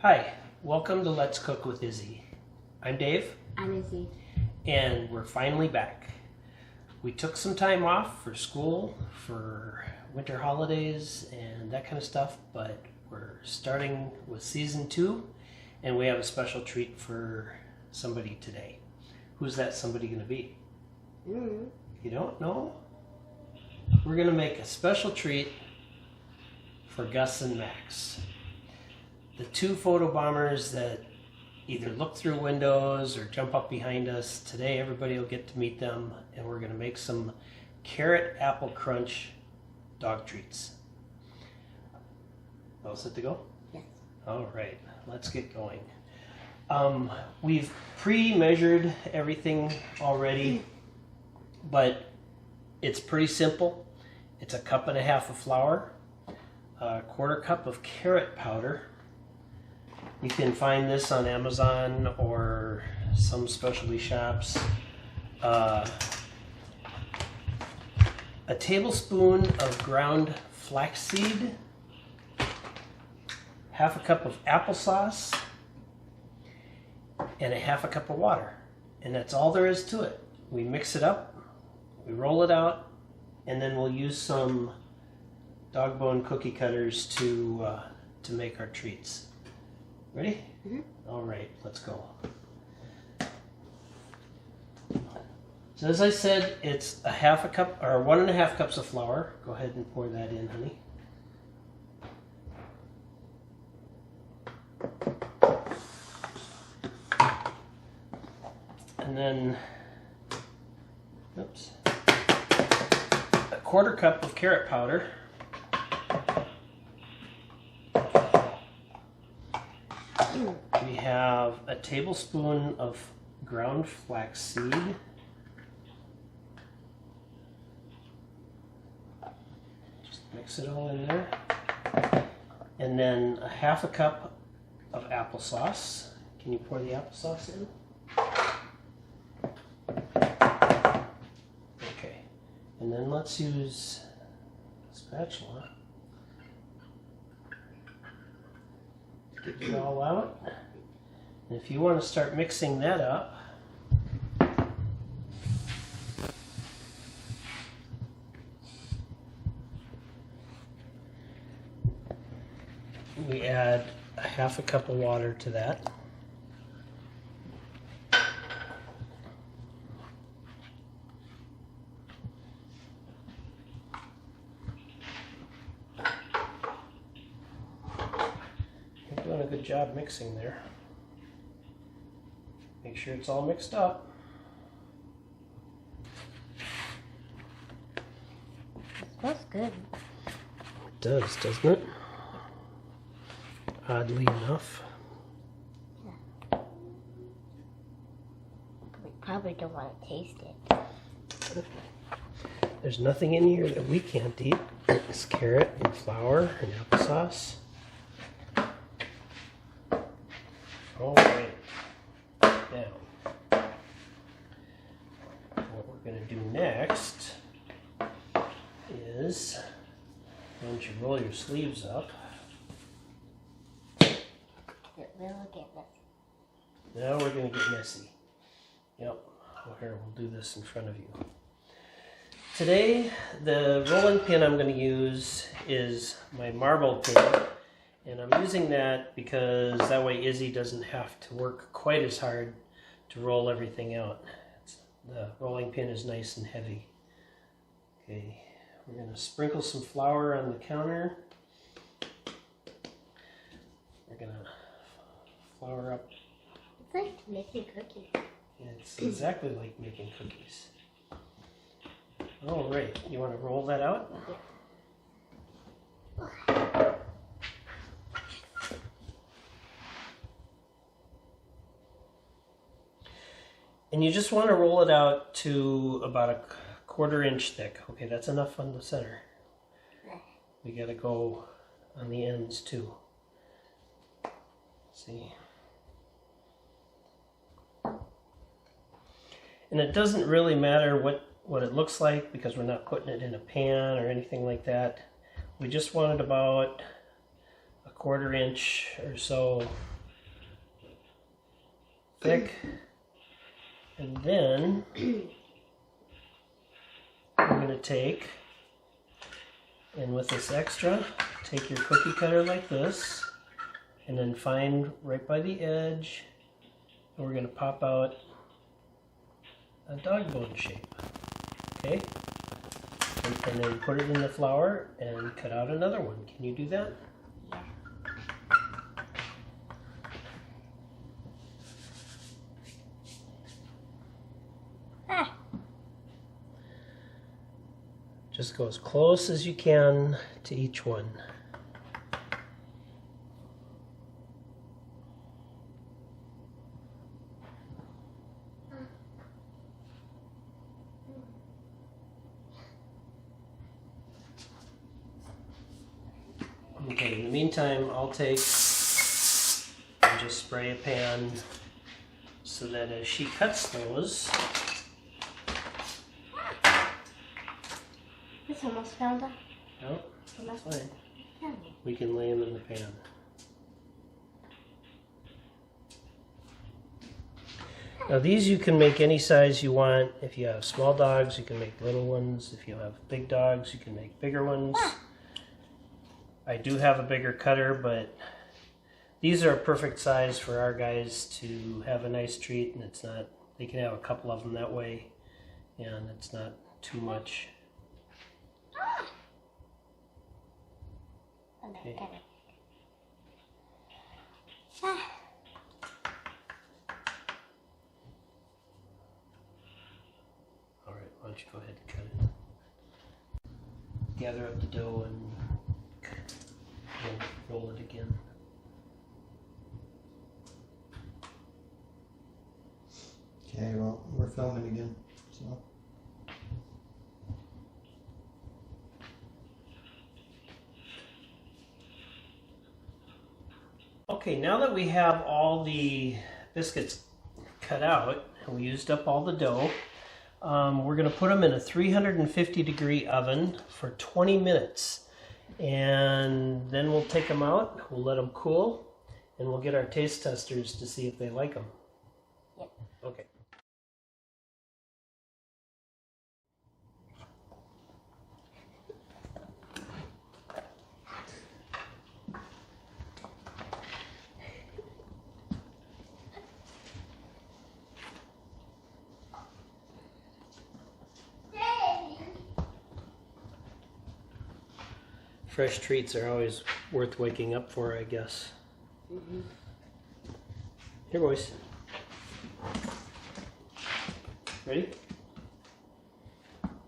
Hi, welcome to Let's Cook with Izzy. I'm Dave. I'm Izzy. And we're finally back. We took some time off for school, for winter holidays, and that kind of stuff, but we're starting with season 2, and we have a special treat for somebody today. Who's that somebody going to be? You don't know? We're going to make a special treat for Gus and Max. The two photo bombers that either look through windows or jump up behind us. Today everybody will get to meet them, and we're going to make some carrot apple crunch dog treats. All set to go? Yes. All right, let's get going. We've pre-measured everything already, but it's pretty simple. It's a 1.5 cups of flour, a 1/4 cup of carrot powder. You can find this on Amazon or some specialty shops. A tablespoon of ground flaxseed, 1/2 cup of applesauce, and a 1/2 cup of water. And that's all there is to it. We mix it up, we roll it out, and then we'll use some dog bone cookie cutters to make our treats. Ready? Mm-hmm. All right, let's go. So as I said, it's a 1/2 cup or 1.5 cups of flour. Go ahead and pour that in, honey. And then, oops, a 1/4 cup of carrot powder. We have a tablespoon of ground flaxseed. Just mix it all in there. And then a 1/2 cup of applesauce. Can you pour the applesauce in? Okay. And then let's use a spatula. Get it all out. And if you want to start mixing that up, we add a 1/2 cup of water to that. Doing a good job mixing there. Make sure it's all mixed up. It smells good. It does, doesn't it? Oddly enough. Yeah. We probably don't want to taste it. There's nothing in here that we can't eat. It's carrot and flour and applesauce. All right. Now, what we're going to do next is, once you roll your sleeves up, It will get messy. now we're going to get messy. Yep. Well, here, we'll do this in front of you. Today, the rolling pin I'm going to use is my marble pin. And I'm using that because that way Izzy doesn't have to work quite as hard to roll everything out. The rolling pin is nice and heavy. Okay, we're going to sprinkle some flour on the counter. We're going to flour up. It's like making cookies. It's exactly like making cookies. All right, you want to roll that out? Yeah. And you just want to roll it out to about a 1/4 inch thick. Okay, that's enough on the center. We got to go on the ends too. See? And it doesn't really matter what it looks like because we're not putting it in a pan or anything like that. We just want it about a 1/4 inch or so thick. And then we're going to take, and with this extra, take your cookie cutter like this, and then find right by the edge, and we're going to pop out a dog bone shape. Okay? And then put it in the flour and cut out another one. Can you do that? Just go as close as you can to each one. Okay, in the meantime, I'll take and just spray a pan so that as she cuts those, This almost fell down. no, that's fine. We can lay them in the pan. Now these you can make any size you want. If you have small dogs, you can make little ones. If you have big dogs, you can make bigger ones. I do have a bigger cutter, but these are a perfect size for our guys to have a nice treat, and it's not, they can have a couple of them that way, and it's not too much. Okay. All right, why don't you go ahead and cut it. Gather up the dough and roll it again. Okay, well, we're filming again, so. Okay, now that we have all the biscuits cut out and we used up all the dough, we're going to put them in a 350-degree oven for 20 minutes. And then we'll take them out, we'll let them cool, and we'll get our taste testers to see if they like them. Yep. Okay. Fresh treats are always worth waking up for, I guess. Mm-hmm. Here, boys. Ready?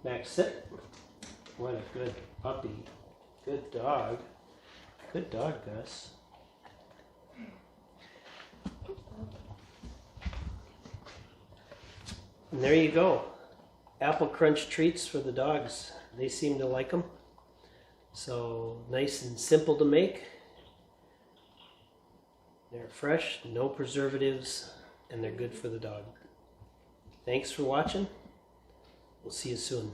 Max, sit. What a good puppy. Good dog. Good dog, Gus. And there you go. Apple Crunch treats for the dogs. They seem to like them. So nice and simple to make. They're fresh, no preservatives, and they're good for the dog. Thanks for watching. We'll see you soon.